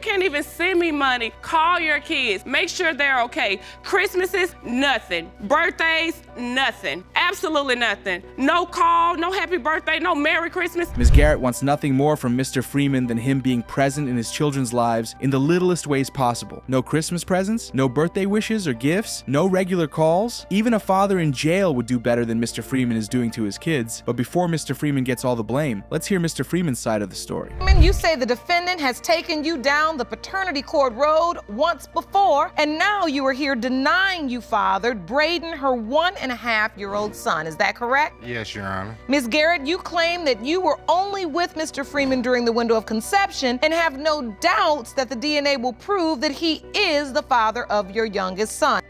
can't even send me money. Call your kids. Make sure they're okay. Christmases, nothing. Birthdays, nothing. Absolutely nothing. No call, no happy birthday, no Merry Christmas. Ms. Garrett wants nothing more from Mr. Freeman than him being present in his children's lives in the littlest ways possible. No Christmas presents, no birthday wishes or gifts, no regular calls. Even a father in jail would do better than Mr. Freeman is doing to his kids. But before Mr. Freeman gets all the blame, let's hear Mr. Freeman's side of the story. You say the defendant has taken you down the paternity court road once before, and now you are here denying you fathered Braden, her 1.5-year-old son. Is that correct? Yes, Your Honor. Ms. Garrett, you claim that you were only with Mr. Freeman during the window of conception and have no doubts that the DNA will prove that he is the father of your youngest son.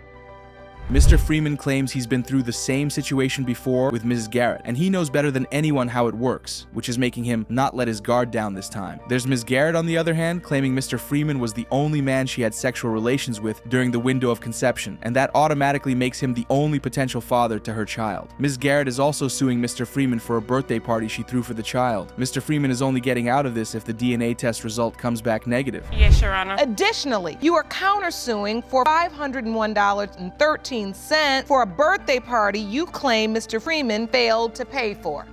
Mr. Freeman claims he's been through the same situation before with Mrs. Garrett, and he knows better than anyone how it works, which is making him not let his guard down this time. There's Ms. Garrett, on the other hand, claiming Mr. Freeman was the only man she had sexual relations with during the window of conception, and that automatically makes him the only potential father to her child. Ms. Garrett is also suing Mr. Freeman for a birthday party she threw for the child. Mr. Freeman is only getting out of this if the DNA test result comes back negative. Yes, Your Honor. Additionally, you are countersuing for $501.13 for a birthday party you claim Mr. Freeman failed to pay for.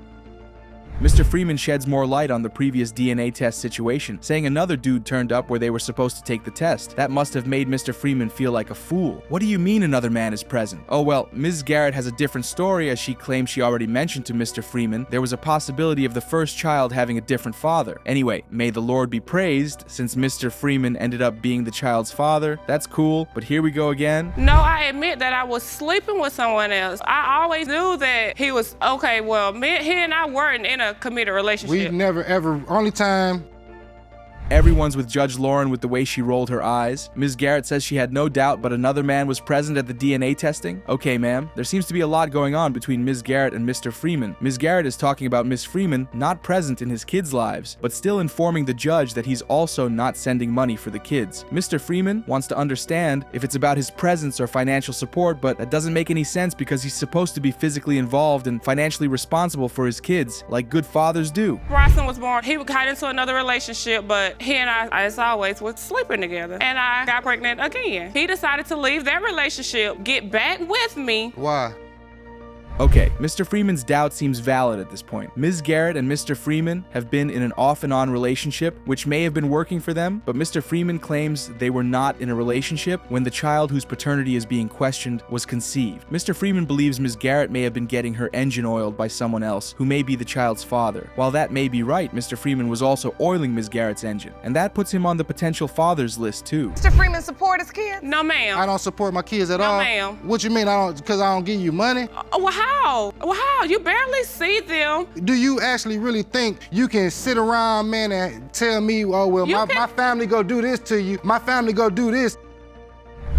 Mr. Freeman sheds more light on the previous DNA test situation, saying another dude turned up where they were supposed to take the test. That must have made Mr. Freeman feel like a fool. What do you mean another man is present? Oh well, Ms. Garrett has a different story, as she claims she already mentioned to Mr. Freeman there was a possibility of the first child having a different father. Anyway, may the Lord be praised, since Mr. Freeman ended up being the child's father. That's cool, but here we go again. No, I admit that I was sleeping with someone else. I always knew that he was, okay, well, he and I weren't in a committed relationship. We never ever, only time. Everyone's with Judge Lauren with the way she rolled her eyes. Ms. Garrett says she had no doubt, but another man was present at the DNA testing. Okay, ma'am. There seems to be a lot going on between Ms. Garrett and Mr. Freeman. Ms. Garrett is talking about Ms. Freeman not present in his kids' lives, but still informing the judge that he's also not sending money for the kids. Mr. Freeman wants to understand if it's about his presence or financial support, but that doesn't make any sense because he's supposed to be physically involved and financially responsible for his kids, like good fathers do. Bryson was born. He got into another relationship, but he and I, as always, were sleeping together. And I got pregnant again. He decided to leave that relationship, get back with me. Why? Okay, Mr. Freeman's doubt seems valid at this point. Ms. Garrett and Mr. Freeman have been in an off-and-on relationship, which may have been working for them, but Mr. Freeman claims they were not in a relationship when the child whose paternity is being questioned was conceived. Mr. Freeman believes Ms. Garrett may have been getting her engine oiled by someone else, who may be the child's father. While that may be right, Mr. Freeman was also oiling Ms. Garrett's engine, and that puts him on the potential fathers list too. Mr. Freeman support his kids? No, ma'am. I don't support my kids at all. No, ma'am. What you mean? Because I don't give you money? Well, how? Well, how? You barely see them. Do you actually really think you can sit around, man, and tell me, oh, well, my family go do this to you, my family go do this?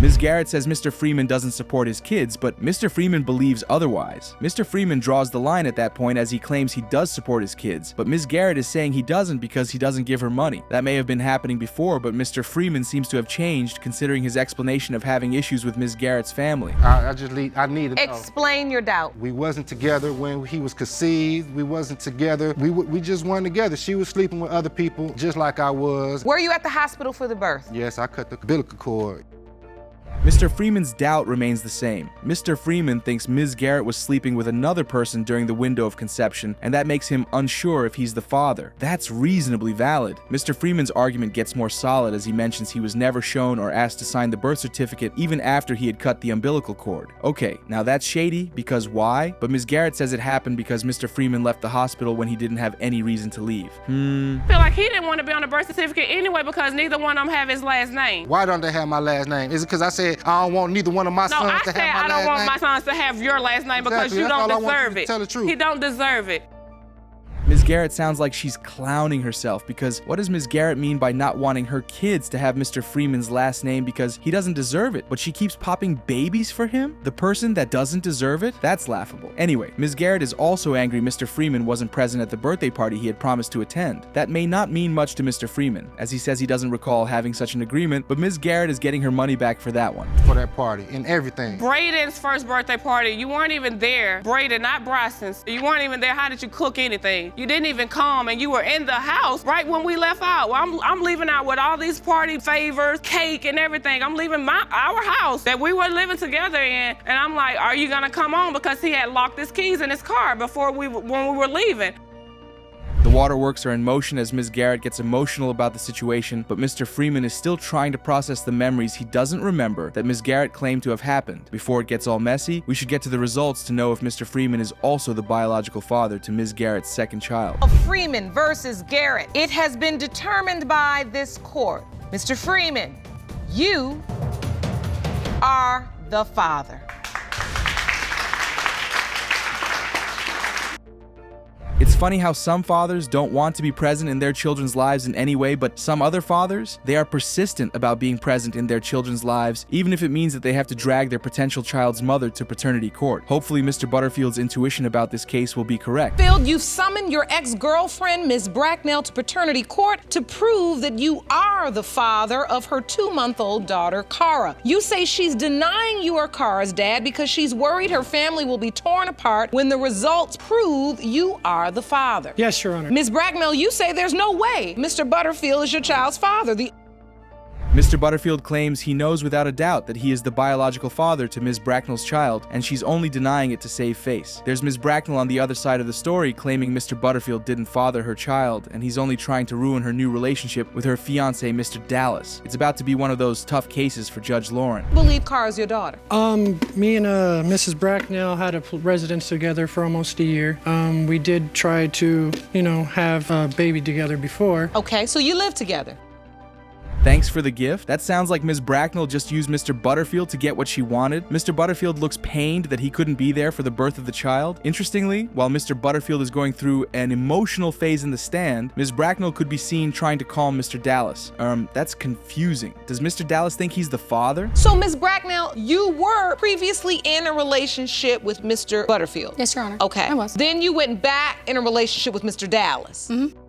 Ms. Garrett says Mr. Freeman doesn't support his kids, but Mr. Freeman believes otherwise. Mr. Freeman draws the line at that point as he claims he does support his kids, but Ms. Garrett is saying he doesn't because he doesn't give her money. That may have been happening before, but Mr. Freeman seems to have changed considering his explanation of having issues with Ms. Garrett's family. I need to know. Explain your doubt. We wasn't together when he was conceived. We wasn't together. We just weren't together. She was sleeping with other people just like I was. Were you at the hospital for the birth? Yes, I cut the umbilical cord. Mr. Freeman's doubt remains the same. Mr. Freeman thinks Ms. Garrett was sleeping with another person during the window of conception, and that makes him unsure if he's the father. That's reasonably valid. Mr. Freeman's argument gets more solid as he mentions he was never shown or asked to sign the birth certificate even after he had cut the umbilical cord. Okay, now that's shady, because why? But Ms. Garrett says it happened because Mr. Freeman left the hospital when he didn't have any reason to leave. I feel like he didn't want to be on the birth certificate anyway because neither one of them have his last name. Why don't they have my last name? Is it because I said I don't want neither one of my sons to have my last name? No, I said I don't want my sons to have your last name because you don't deserve it. Tell the truth. He don't deserve it. Ms. Garrett sounds like she's clowning herself, because what does Ms. Garrett mean by not wanting her kids to have Mr. Freeman's last name because he doesn't deserve it, but she keeps popping babies for him? The person that doesn't deserve it? That's laughable. Anyway, Ms. Garrett is also angry Mr. Freeman wasn't present at the birthday party he had promised to attend. That may not mean much to Mr. Freeman, as he says he doesn't recall having such an agreement, but Ms. Garrett is getting her money back for that one. For that party and everything. Braden's first birthday party, you weren't even there. Braden, not Bryson's. You weren't even there. How did you cook anything? You didn't even come, and you were in the house right when we left out. Well, I'm leaving out with all these party favors, cake and everything. I'm leaving our house that we were living together in, and I'm like, are you gonna come on? Because he had locked his keys in his car when we were leaving. The waterworks are in motion as Ms. Garrett gets emotional about the situation, but Mr. Freeman is still trying to process the memories he doesn't remember that Ms. Garrett claimed to have happened. Before it gets all messy, we should get to the results to know if Mr. Freeman is also the biological father to Ms. Garrett's second child. Freeman versus Garrett. It has been determined by this court. Mr. Freeman, you are the father. It's funny how some fathers don't want to be present in their children's lives in any way, but some other fathers, they are persistent about being present in their children's lives, even if it means that they have to drag their potential child's mother to paternity court. Hopefully, Mr. Butterfield's intuition about this case will be correct. Butterfield, you've summoned your ex-girlfriend, Ms. Bracknell, to paternity court to prove that you are the father of her 2-month-old daughter, Cara. You say she's denying you are Cara's dad because she's worried her family will be torn apart when the results prove you are the father. Yes, Your Honor. Ms. Bracknell, you say there's no way Mr. Butterfield is your child's father. Mr. Butterfield claims he knows without a doubt that he is the biological father to Ms. Bracknell's child, and she's only denying it to save face. There's Ms. Bracknell on the other side of the story claiming Mr. Butterfield didn't father her child, and he's only trying to ruin her new relationship with her fiancé, Mr. Dallas. It's about to be one of those tough cases for Judge Lauren. I believe Cara's your daughter. Me and Mrs. Bracknell had a residence together for almost a year. We did try to, have a baby together before. Okay, so you live together. Thanks for the gift. That sounds like Ms. Bracknell just used Mr. Butterfield to get what she wanted. Mr. Butterfield looks pained that he couldn't be there for the birth of the child. Interestingly, while Mr. Butterfield is going through an emotional phase in the stand, Ms. Bracknell could be seen trying to calm Mr. Dallas. That's confusing. Does Mr. Dallas think he's the father? So, Ms. Bracknell, you were previously in a relationship with Mr. Butterfield? Yes, Your Honor. Okay. I was. Then you went back in a relationship with Mr. Dallas? Mm-hmm.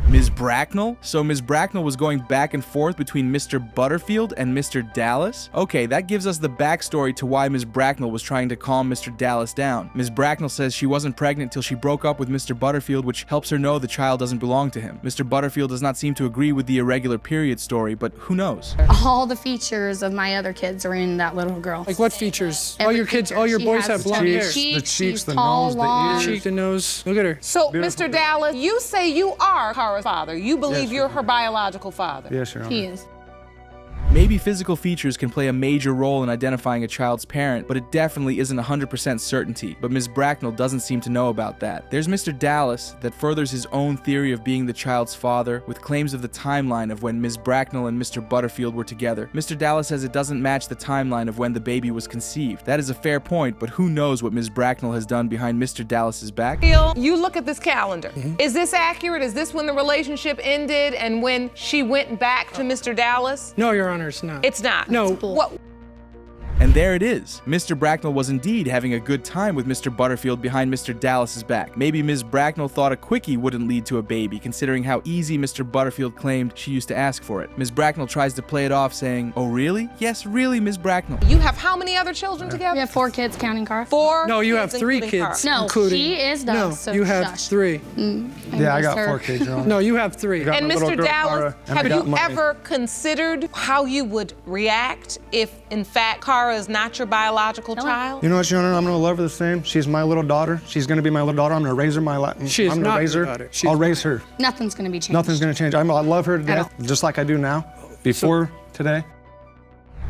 Ms. Bracknell? So Ms. Bracknell was going back and forth between Mr. Butterfield and Mr. Dallas? Okay, that gives us the backstory to why Ms. Bracknell was trying to calm Mr. Dallas down. Ms. Bracknell says she wasn't pregnant till she broke up with Mr. Butterfield, which helps her know the child doesn't belong to him. Mr. Butterfield does not seem to agree with the irregular period story, but who knows? All the features of my other kids are in that little girl. Like what features? Every All your kids, feature. all your She boys has have blonde hair. cheeks, The cheeks, she's the tall, nose, the long. ears. Cheek, the nose. Look at her. So, Mr. Dallas, you say you are Cara's father. You believe you're her biological father. Yes, Your Honor. He is. Maybe physical features can play a major role in identifying a child's parent, but it definitely isn't 100% certainty. But Ms. Bracknell doesn't seem to know about that. There's Mr. Dallas that furthers his own theory of being the child's father with claims of the timeline of when Ms. Bracknell and Mr. Butterfield were together. Mr. Dallas says it doesn't match the timeline of when the baby was conceived. That is a fair point, but who knows what Ms. Bracknell has done behind Mr. Dallas's back? You look at this calendar. Is this accurate? Is this when the relationship ended and when she went back to Mr. Dallas? No, Your Honor, it's not. It's not. No. What? And there it is. Mr. Bracknell was indeed having a good time with Mr. Butterfield behind Mr. Dallas's back. Maybe Ms. Bracknell thought a quickie wouldn't lead to a baby, considering how easy Mr. Butterfield claimed she used to ask for it. Ms. Bracknell tries to play it off, saying, "Oh, really? Yes, really, Ms. Bracknell." You have how many other children together? We have 4 kids, counting Cara. 4? No, you have kids, 3 including kids. Cara. No, including. she is No, done, so you have shush. 3. Yeah, I got 4 kids, Your Honor. No, you have 3. got And my little Mr. girl, Dallas, Cara, and I have got you my- ever considered how you would react if, in fact, Cara is not your biological child? You know what, Your Honor? I'm gonna love her the same. She's my little daughter. She's gonna be my little daughter. I'm gonna raise her my life. She is I'm gonna not raise your her. daughter. She's I'll raise her. Nothing's gonna be changed. Nothing's gonna change. I love her to death, just like I do now. Before today.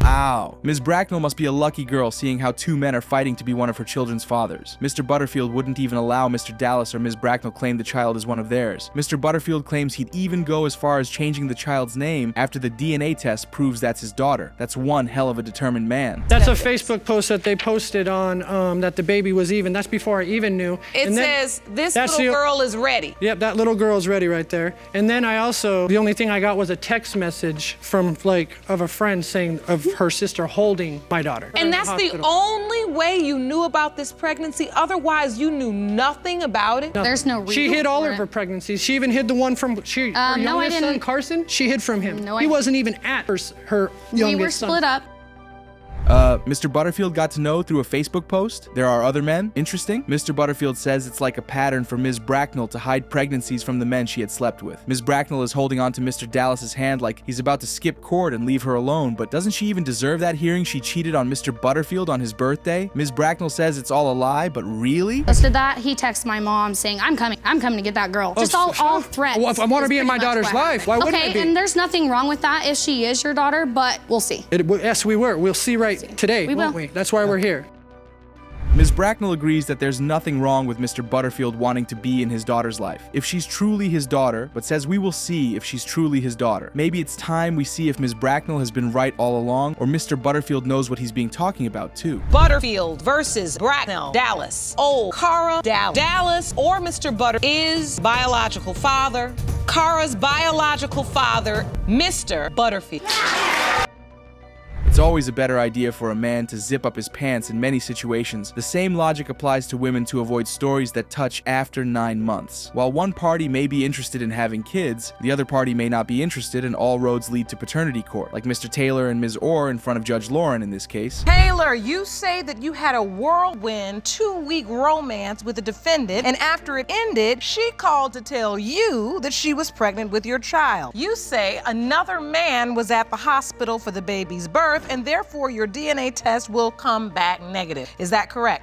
Wow. Ms. Bracknell must be a lucky girl seeing how 2 men are fighting to be one of her children's fathers. Mr. Butterfield wouldn't even allow Mr. Dallas or Ms. Bracknell claim the child is one of theirs. Mr. Butterfield claims he'd even go as far as changing the child's name after the DNA test proves that's his daughter. That's one hell of a determined man. That's a Facebook post that they posted on that the baby was even. That's before I even knew. It And then- says, this that's little the- girl is ready. Yep, that little girl's ready right there. And then I also, the only thing I got was a text message from of a friend saying of her sister holding my daughter. And that's the Hospital. only way you knew about this pregnancy? Otherwise, you knew nothing about it? There's no reason. She hid all for of it. her pregnancies. She even hid the one from her no, I youngest son, didn't. Carson. She hid from him. No, I he didn't. wasn't even at her youngest We were son. split up. Mr. Butterfield got to know through a Facebook post. There are other men. Interesting. Mr. Butterfield says it's like a pattern for Ms. Bracknell to hide pregnancies from the men she had slept with. Ms. Bracknell is holding on to Mr. Dallas's hand like he's about to skip court and leave her alone, but doesn't she even deserve that, hearing she cheated on Mr. Butterfield on his birthday? Ms. Bracknell says it's all a lie, but really? Posted that, he texts my mom saying, I'm coming to get that girl. Just all threats. Well, if I want to be in my daughter's life, why wouldn't I be? Okay, and there's nothing wrong with that if she is your daughter, but we'll see. Yes, we were. We'll see today, won't we? That's why we're here. Ms. Bracknell agrees that there's nothing wrong with Mr. Butterfield wanting to be in his daughter's life, if she's truly his daughter, but says we will see if she's truly his daughter. Maybe it's time we see if Ms. Bracknell has been right all along, or Mr. Butterfield knows what he's being talking about too. Butterfield versus Bracknell. Dallas. Oh, Cara, Dallas or Mr. Butter is biological father. Cara's biological father, Mr. Butterfield. It's always a better idea for a man to zip up his pants in many situations. The same logic applies to women to avoid stories that touch after 9 months. While one party may be interested in having kids, the other party may not be interested, and all roads lead to paternity court, like Mr. Taylor and Ms. Orr in front of Judge Lauren in this case. Taylor, you say that you had a whirlwind 2-week romance with the defendant, and after it ended, she called to tell you that she was pregnant with your child. You say another man was at the hospital for the baby's birth, and therefore your DNA test will come back negative. Is that correct?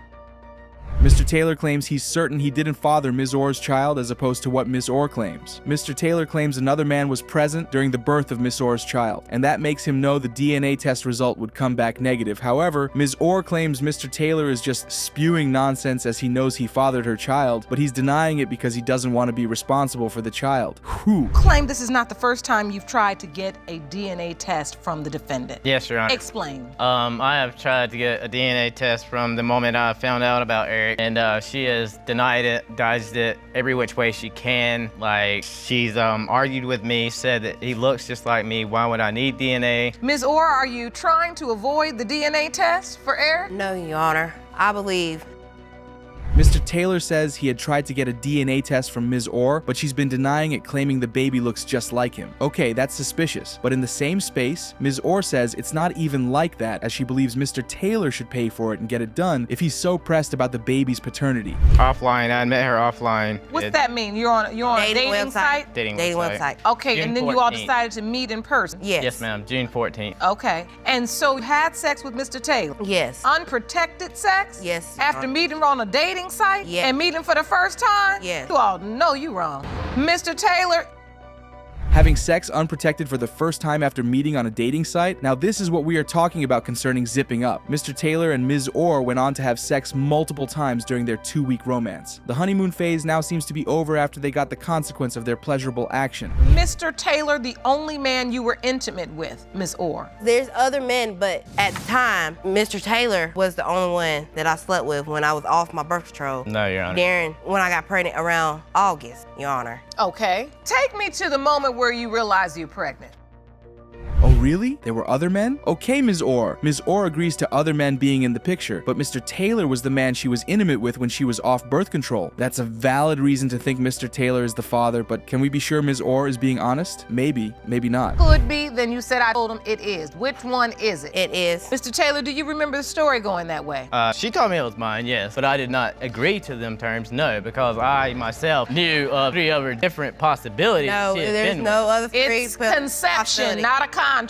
Mr. Taylor claims he's certain he didn't father Ms. Orr's child, as opposed to what Ms. Orr claims. Mr. Taylor claims another man was present during the birth of Ms. Orr's child, and that makes him know the DNA test result would come back negative. However, Ms. Orr claims Mr. Taylor is just spewing nonsense as he knows he fathered her child, but he's denying it because he doesn't want to be responsible for the child. Whew. Claim this is not the first time you've tried to get a DNA test from the defendant. Yes, Your Honor. Explain. I have tried to get a DNA test from the moment I found out about Eric, and she has denied it, dodged it every which way she can. Like, she's argued with me, said that he looks just like me. Why would I need DNA? Ms. Orr, are you trying to avoid the DNA test for Eric? No, Your Honor. I believe. Mr. Taylor says he had tried to get a DNA test from Ms. Orr, but she's been denying it, claiming the baby looks just like him. Okay, that's suspicious. But in the same space, Ms. Orr says it's not even like that, as she believes Mr. Taylor should pay for it and get it done if he's so pressed about the baby's paternity. Offline, I met her offline. What's that mean? You're on a dating site? Dating website. Okay, June and then you all 14th. decided to meet in person? Yes. Yes, ma'am. June 14th. Okay, and so you had sex with Mr. Taylor? Yes. Unprotected sex? Yes. After meeting on a dating site? Yes. And meeting for the first time? Yes. You all know you wrong. Mr. Taylor, Having sex unprotected for the first time after meeting on a dating site? Now this is what we are talking about concerning zipping up. Mr. Taylor and Ms. Orr went on to have sex multiple times during their 2-week romance. The honeymoon phase now seems to be over after they got the consequence of their pleasurable action. Mr. Taylor, the only man you were intimate with, Ms. Orr. There's other men, but at the time, Mr. Taylor was the only one that I slept with when I was off my birth control. No, Your Honor. Darren, when I got pregnant around August, Your Honor. Okay. Take me to the moment where you realize you're pregnant. Oh really? There were other men? Okay, Ms. Orr. Ms. Orr agrees to other men being in the picture, but Mr. Taylor was the man she was intimate with when she was off birth control. That's a valid reason to think Mr. Taylor is the father, but can we be sure Ms. Orr is being honest? Maybe, maybe not. Could be, then you said I told him it is. Which one is it? It is. Mr. Taylor, do you remember the story going that way? She told me it was mine, yes, but I did not agree to them terms, no, because I myself knew of 3 other different possibilities. No, she had there's been no with. other It's conception, not a contract.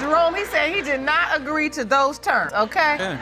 Jerome, he said he did not agree to those terms, okay?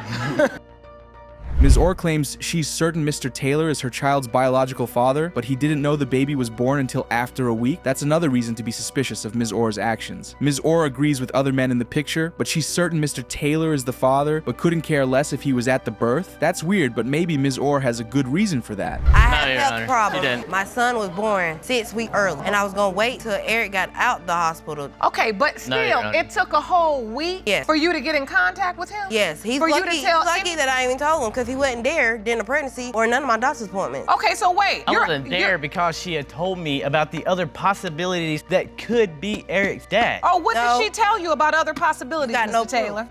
Ms. Orr claims she's certain Mr. Taylor is her child's biological father, but he didn't know the baby was born until after a week. That's another reason to be suspicious of Ms. Orr's actions. Ms. Orr agrees with other men in the picture, but she's certain Mr. Taylor is the father, but couldn't care less if he was at the birth. That's weird, but maybe Ms. Orr has a good reason for that. I had No, a Your health Honor, problem. you didn't. My son was born 6 weeks early, and I was gonna wait till Eric got out the hospital. Okay, but No, still, Your Honor. it took a whole week Yes. for you to get in contact with him? Yes, he's For you lucky, to tell he's lucky that I even told him because he wasn't there during the pregnancy or none of my doctor's appointments. Okay, so wait. I wasn't there because she had told me about the other possibilities that could be Eric's dad. Oh, what No. did she tell you about other possibilities, Got Mr. no clue. Taylor?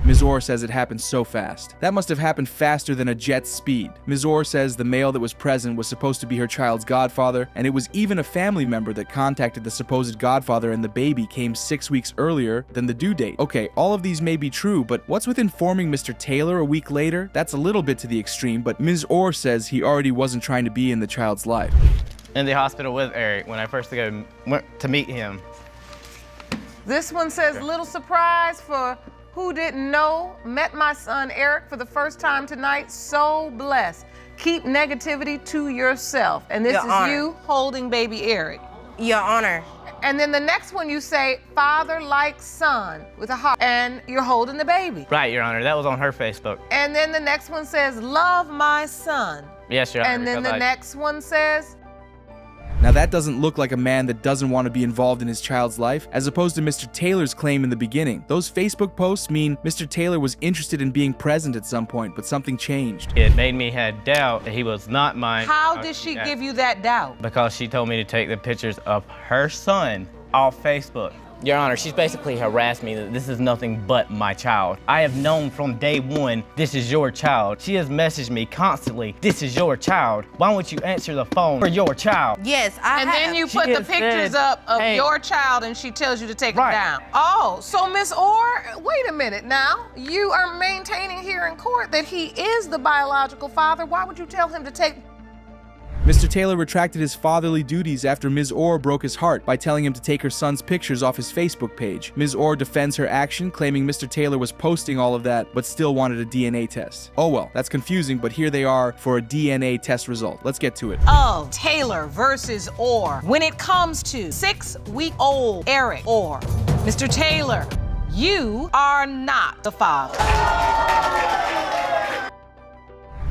Ms. Orr says it happened so fast. That must have happened faster than a jet's speed. Ms. Orr says the male that was present was supposed to be her child's godfather, and it was even a family member that contacted the supposed godfather, and the baby came 6 weeks earlier than the due date. Okay, all of these may be true, but what's with informing Mr. Taylor a week later? That's a little bit to the extreme, but Ms. Orr says he already wasn't trying to be in the child's life. In the hospital with Eric when I first went to meet him. This one says, little surprise for who didn't know, met my son Eric for the first time tonight, so blessed. Keep negativity to yourself. And this Your is Honor. you holding baby Eric. Your Honor. And then the next one you say, father like son, with a heart, and you're holding the baby. Right, Your Honor, that was on her Facebook. And then the next one says, love my son. Yes, Your Honor. And then the next one says, Now that doesn't look like a man that doesn't want to be involved in his child's life, as opposed to Mr. Taylor's claim in the beginning. Those Facebook posts mean Mr. Taylor was interested in being present at some point, but something changed. It made me have doubt that he was not mine. how did she give you that doubt? Because she told me to take the pictures of her son off Facebook. Your Honor, she's basically harassed me that this is nothing but my child. I have known from day one, this is your child. She has messaged me constantly, this is your child. Why won't you answer the phone for your child? Yes, I And have. then you She put the has pictures said, up of hey. your child and she tells you to take Right. it down. Oh, so Miss Orr, wait a minute now. You are maintaining here in court that he is the biological father. Why would you tell him to take... Mr. Taylor retracted his fatherly duties after Ms. Orr broke his heart by telling him to take her son's pictures off his Facebook page. Ms. Orr defends her action, claiming Mr. Taylor was posting all of that, but still wanted a DNA test. Oh well, that's confusing, but here they are for a DNA test result. Let's get to it. Of Taylor versus Orr. When it comes to 6-week-old Eric Orr, Mr. Taylor, you are not the father.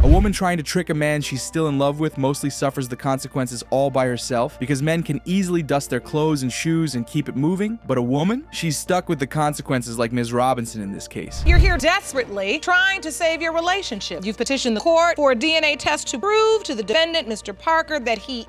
A woman trying to trick a man she's still in love with mostly suffers the consequences all by herself, because men can easily dust their clothes and shoes and keep it moving, but a woman? She's stuck with the consequences like Ms. Robinson in this case. You're here desperately trying to save your relationship. You've petitioned the court for a DNA test to prove to the defendant, Mr. Parker, that he...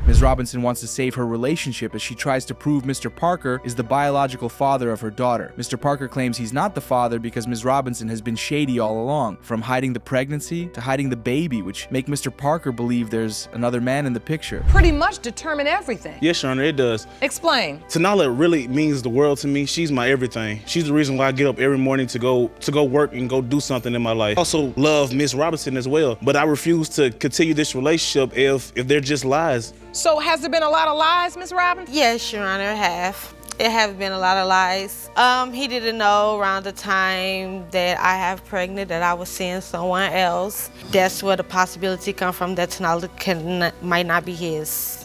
Ms. Robinson wants to save her relationship as she tries to prove Mr. Parker is the biological father of her daughter. Mr. Parker claims he's not the father because Ms. Robinson has been shady all along, from hiding the pregnancy to hiding the baby, which make Mr. Parker believe there's another man in the picture. pretty much determine everything. Yes, Your Honor, it does. Explain. Tanala really means the world to me. She's my everything. She's the reason why I get up every morning to go work and go do something in my life. I also love Miss Robinson as well, but I refuse to continue this relationship if they're just lies. So has there been a lot of lies, Miss Robinson? Yes, Your Honor, it have been a lot of lies. He didn't know around the time that I have pregnant that I was seeing someone else. That's where the possibility come from that Tanala might not be his.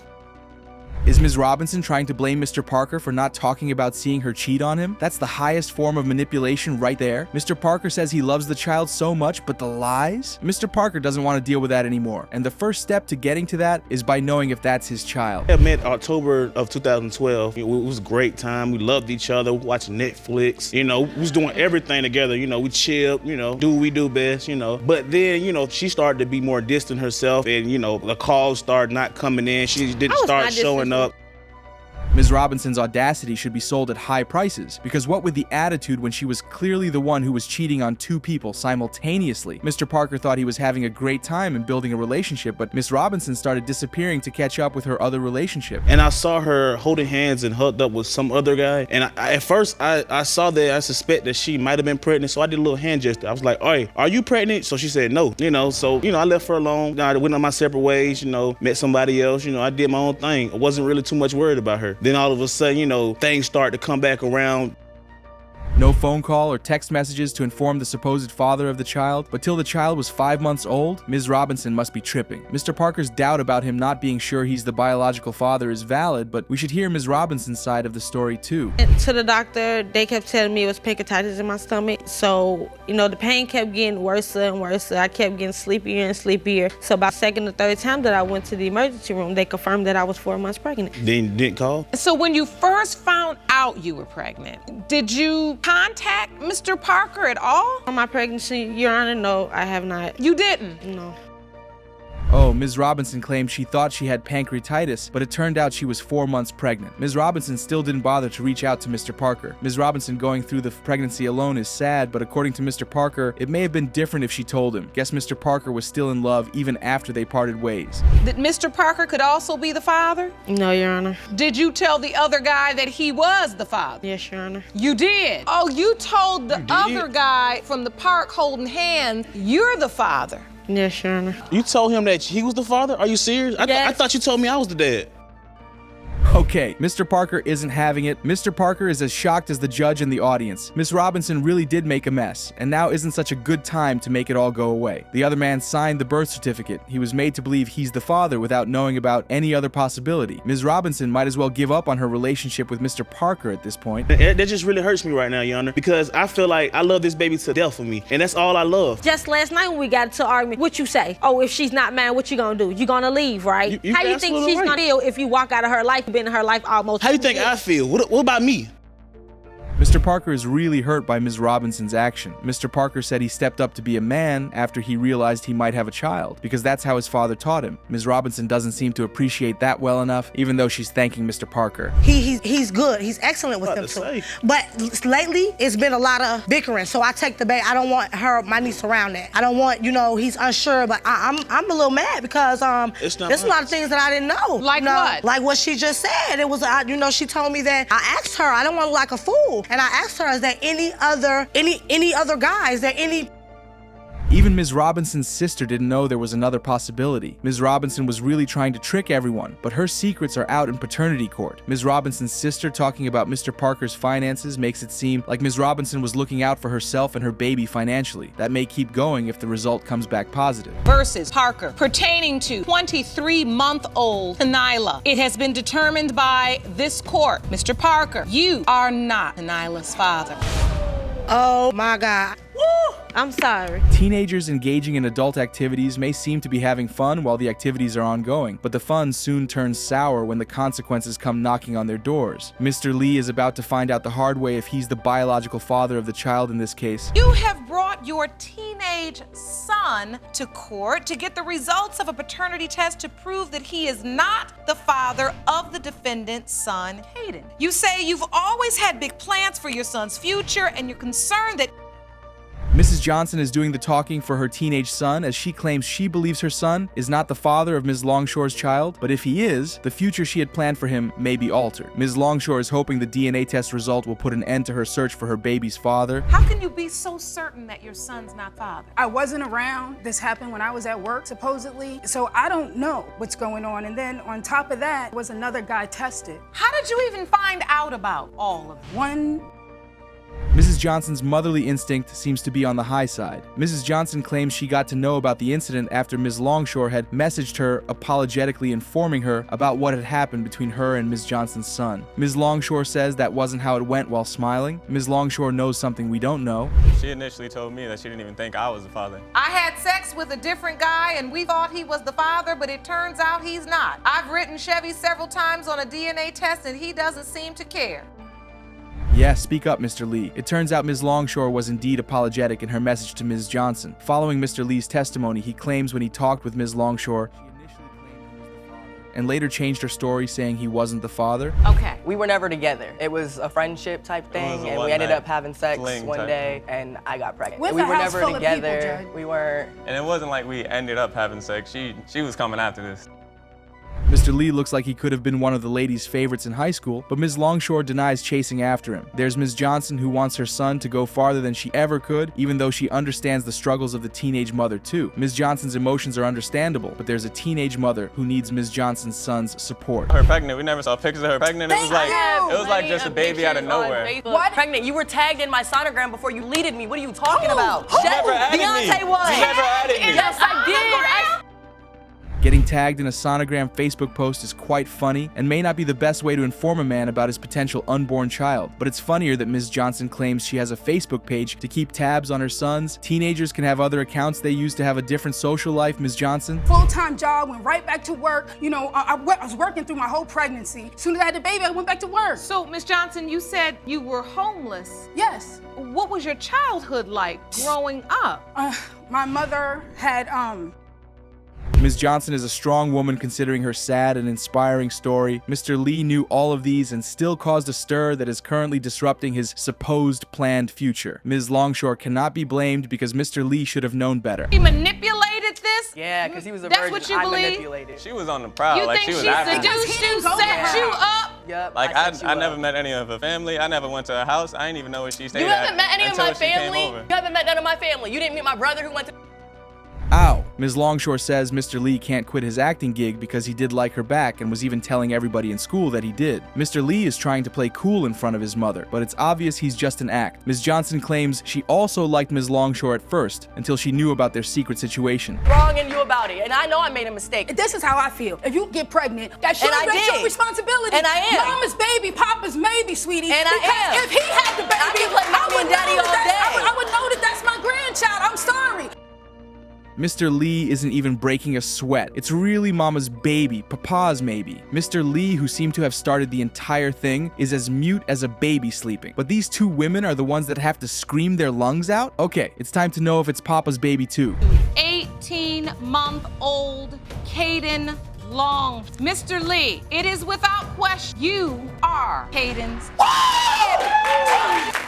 Is Ms. Robinson trying to blame Mr. Parker for not talking about seeing her cheat on him? That's the highest form of manipulation right there. Mr. Parker says he loves the child so much, but the lies? Mr. Parker doesn't want to deal with that anymore. And the first step to getting to that is by knowing if that's his child. I met October of 2012. It was a great time. We loved each other, watching Netflix. We was doing everything together. We chilled, do what we do best, But then, she started to be more distant herself and, the calls started not coming in. She didn't start showing up. Ms. Robinson's audacity should be sold at high prices, because what with the attitude when she was clearly the one who was cheating on two people simultaneously? Mr. Parker thought he was having a great time and building a relationship, but Ms. Robinson started disappearing to catch up with her other relationship. And I saw her holding hands and hugged up with some other guy. And at first, I saw that I suspect that she might have been pregnant, so I did a little hand gesture. I was like, "Oi, are you pregnant?" So she said no. So I left her alone. I went on my separate ways. Met somebody else. I did my own thing. I wasn't really too much worried about her. Then all of a sudden, things start to come back around. No phone call or text messages to inform the supposed father of the child, but till the child was 5 months old, Ms. Robinson must be tripping. Mr. Parker's doubt about him not being sure he's the biological father is valid, but we should hear Ms. Robinson's side of the story too. To the doctor, they kept telling me it was pancreatitis in my stomach. So, the pain kept getting worse and worse. I kept getting sleepier and sleepier. So about second or third time that I went to the emergency room, they confirmed that I was 4 months pregnant. Then didn't call. So when you first found out you were pregnant, did you contact Mr. Parker at all? On my pregnancy, Your Honor, no, I have not. You didn't? No. Oh, Ms. Robinson claimed she thought she had pancreatitis, but it turned out she was 4 months pregnant. Ms. Robinson still didn't bother to reach out to Mr. Parker. Ms. Robinson going through the pregnancy alone is sad, but according to Mr. Parker, it may have been different if she told him. Guess Mr. Parker was still in love even after they parted ways. That Mr. Parker could also be the father? No, Your Honor. Did you tell the other guy that he was the father? Yes, Your Honor. You did? Oh, you told the other guy from the park holding hands, you're the father. Yes, Your Honor. You told him that he was the father? Are you serious? I thought you told me I was the dad. Okay, Mr. Parker isn't having it. Mr. Parker is as shocked as the judge and the audience. Miss Robinson really did make a mess, and now isn't such a good time to make it all go away. The other man signed the birth certificate. He was made to believe he's the father without knowing about any other possibility. Ms. Robinson might as well give up on her relationship with Mr. Parker at this point. That just really hurts me right now, Your Honor, because I feel like I love this baby to death for me, and that's all I love. Just last night when we got into argument, what you say? Oh, if she's not mine, what you gonna do? You gonna leave, right? You How you think she's gonna feel if you walk out of her life, been in her life almost? How you think I feel? What about me? Mr. Parker is really hurt by Ms. Robinson's action. Mr. Parker said he stepped up to be a man after he realized he might have a child, because that's how his father taught him. Ms. Robinson doesn't seem to appreciate that well enough, even though she's thanking Mr. Parker. He's good. He's excellent with them too. But lately, it's been a lot of bickering, so I take the bait. I don't want my niece around that. I don't want, he's unsure, but I'm a little mad because there's a lot of things that I didn't know. Like what? Like what she just said. It was, she told me that I asked her, I don't want to look like a fool. And I asked her, is there any other guys? Even Ms. Robinson's sister didn't know there was another possibility. Ms. Robinson was really trying to trick everyone, but her secrets are out in paternity court. Ms. Robinson's sister talking about Mr. Parker's finances makes it seem like Ms. Robinson was looking out for herself and her baby financially. That may keep going if the result comes back positive. Versus Parker, pertaining to 23-month-old Nyla. It has been determined by this court, Mr. Parker, you are not Nyla's father. Oh my God. Woo! I'm sorry. Teenagers engaging in adult activities may seem to be having fun while the activities are ongoing, but the fun soon turns sour when the consequences come knocking on their doors. Mr. Lee is about to find out the hard way if he's the biological father of the child in this case. You have brought your teenage son to court to get the results of a paternity test to prove that he is not the father of the defendant's son, Hayden. You say you've always had big plans for your son's future and you're concerned that Mrs. Johnson is doing the talking for her teenage son as she claims she believes her son is not the father of Ms. Longshore's child, but if he is, the future she had planned for him may be altered. Ms. Longshore is hoping the DNA test result will put an end to her search for her baby's father. How can you be so certain that your son's not father? I wasn't around. This happened when I was at work, supposedly. So I don't know what's going on. And then on top of that was another guy tested. How did you even find out about all of it? Mrs. Johnson's motherly instinct seems to be on the high side. Mrs. Johnson claims she got to know about the incident after Ms. Longshore had messaged her apologetically informing her about what had happened between her and Ms. Johnson's son. Ms. Longshore says that wasn't how it went while smiling. Ms. Longshore knows something we don't know. She initially told me that she didn't even think I was the father. I had sex with a different guy and we thought he was the father, but it turns out he's not. I've written Chevy several times on a DNA test and he doesn't seem to care. Yeah, speak up, Mr. Lee. It turns out Ms. Longshore was indeed apologetic in her message to Ms. Johnson. Following Mr. Lee's testimony, he claims when he talked with Ms. Longshore, she initially claimed he was the father, and later changed her story saying he wasn't the father. Okay. We were never together. It was a friendship type thing, and we ended up having sex one day, and I got pregnant. With we a were house never full of together. people, Judge. We weren't. And it wasn't like we ended up having sex. She was coming after this. Mr. Lee looks like he could have been one of the ladies' favorites in high school, but Ms. Longshore denies chasing after him. There's Ms. Johnson who wants her son to go farther than she ever could, even though she understands the struggles of the teenage mother too. Ms. Johnson's emotions are understandable, but there's a teenage mother who needs Ms. Johnson's son's support. Her pregnant. We never saw pictures of her pregnant. It was like just a baby out of nowhere. What? Pregnant. You were tagged in my sonogram before you deleted me. What are you talking about? You never added Beyonce me. was. You never added me. Yes, I did. Getting tagged in a sonogram Facebook post is quite funny and may not be the best way to inform a man about his potential unborn child, but it's funnier that Ms. Johnson claims she has a Facebook page to keep tabs on her sons. Teenagers can have other accounts they use to have a different social life, Ms. Johnson. Full-time job, went right back to work. I was working through my whole pregnancy. As soon as I had the baby, I went back to work. So, Ms. Johnson, you said you were homeless. Yes. What was your childhood like growing up? My mother had, Ms. Johnson is a strong woman considering her sad and inspiring story. Mr. Lee knew all of these and still caused a stir that is currently disrupting his supposed planned future. Ms. Longshore cannot be blamed because Mr. Lee should have known better. He manipulated this? Yeah, because he was a That's virgin. what you I believe? manipulated. She was on the prowl. You like think she was she after me. seduced you, set you up? Yep. Like I never met any of her family. I never went to her house. I didn't even know where she stayed. You haven't met any of until my she came family? over. You haven't met none of my family. You didn't meet my brother who went to... Ow. Ms. Longshore says Mr. Lee can't quit his acting gig because he did like her back and was even telling everybody in school that he did. Mr. Lee is trying to play cool in front of his mother, but it's obvious he's just an act. Ms. Johnson claims she also liked Ms. Longshore at first, until she knew about their secret situation. Wronging you about it, and I know I made a mistake. This is how I feel. If you get pregnant, that's your responsibility. And I am. Mama's baby, Papa's maybe, sweetie. And I am. If he had the baby, I can play mommy and daddy all day. I would know that that's my grandchild. I'm sorry. Mr. Lee isn't even breaking a sweat. It's really Mama's baby, Papa's maybe. Mr. Lee, who seemed to have started the entire thing, is as mute as a baby sleeping. But these two women are the ones that have to scream their lungs out? Okay, it's time to know if it's Papa's baby too. 18-month-old Caden Long. Mr. Lee, it is without question you are Caden's.